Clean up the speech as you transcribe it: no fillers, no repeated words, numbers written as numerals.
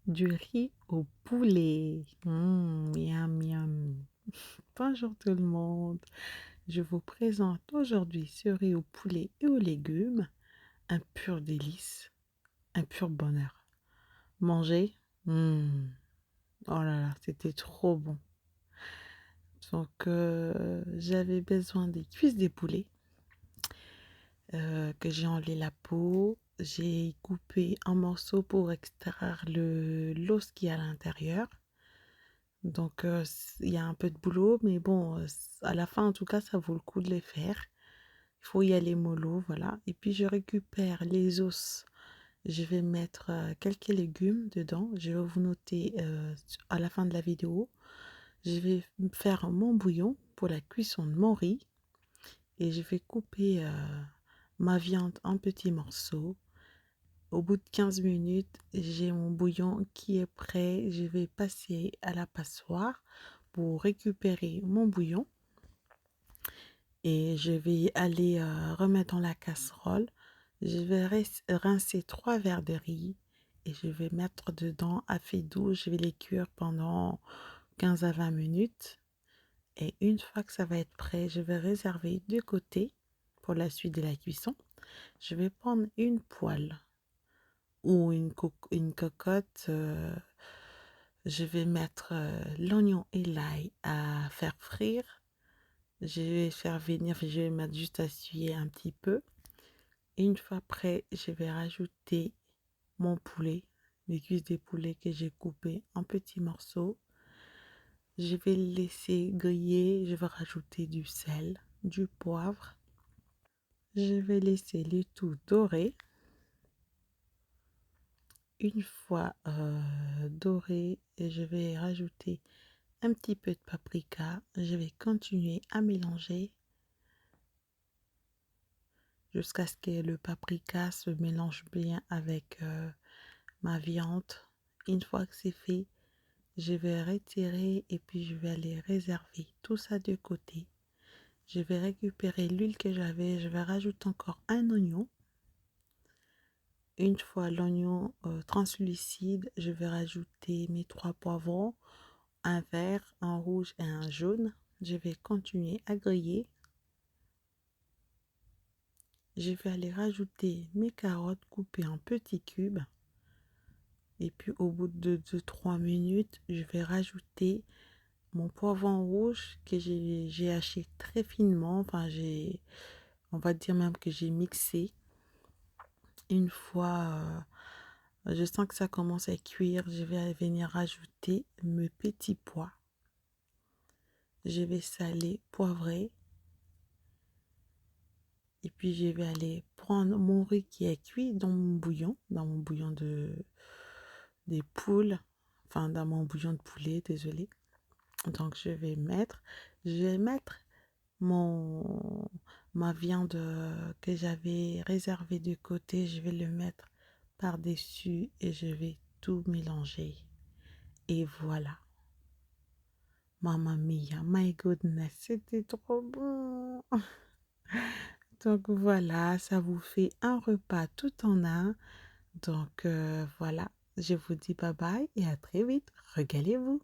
Du riz au poulet. Miam, miam. Bonjour tout le monde. Je vous présente aujourd'hui ce riz au poulet et aux légumes. Un pur délice, un pur bonheur. Manger, oh là là, c'était trop bon. Donc, j'avais besoin des cuisses des poulets que j'ai enlevé la peau. J'ai coupé en morceaux pour extraire l'os qui est à l'intérieur. Donc, il y a un peu de boulot, mais bon, à la fin, en tout cas, ça vaut le coup de les faire. Il faut y aller mollo, voilà. Et puis, je récupère les os. Je vais mettre quelques légumes dedans. Je vais vous noter à la fin de la vidéo. Je vais faire mon bouillon pour la cuisson de mon riz. Et je vais couper ma viande en petits morceaux. Au bout de 15 minutes, j'ai mon bouillon qui est prêt. Je vais passer à la passoire pour récupérer mon bouillon et je vais aller remettre dans la casserole. Je vais rincer 3 verres de riz et je vais mettre dedans à feu doux. Je vais les cuire pendant 15 à 20 minutes. Et une fois que ça va être prêt, je vais réserver de côté pour la suite de la cuisson. Je vais prendre une poêle ou une cocotte. Je vais mettre l'oignon et l'ail à faire frire. Je vais faire venir, je vais mettre juste à suyer un petit peu. Et une fois prêt, je vais rajouter mon poulet, les cuisses des poulets que j'ai coupées en petits morceaux. Je vais le laisser griller. Je vais rajouter du sel, du poivre. Je vais laisser le tout dorer. Une fois doré, je vais rajouter un petit peu de paprika. Je vais continuer à mélanger jusqu'à ce que le paprika se mélange bien avec ma viande. Une fois que c'est fait, je vais retirer et puis je vais aller réserver tout ça de côté. Je vais récupérer l'huile que j'avais. Je vais rajouter encore un oignon. Une fois l'oignon translucide, je vais rajouter mes 3 poivrons, un vert, un rouge et un jaune. Je vais continuer à griller. Je vais aller rajouter mes carottes coupées en petits cubes. Et puis au bout de 2-3 minutes, je vais rajouter mon poivron rouge que j'ai haché très finement. Enfin, on va dire même que j'ai mixé. Une fois je sens que ça commence à cuire, je vais venir rajouter mes petits pois. Je vais saler, poivrer. Et puis je vais aller prendre mon riz qui est cuit dans mon bouillon des poules, enfin dans mon bouillon de poulet, désolé. Donc je vais mettre mon ma viande que j'avais réservée de côté, je vais le mettre par-dessus et je vais tout mélanger. Et voilà. Mamma mia, my goodness, c'était trop bon. Donc voilà, ça vous fait un repas tout en un. Donc voilà, je vous dis bye bye et à très vite. Régalez-vous.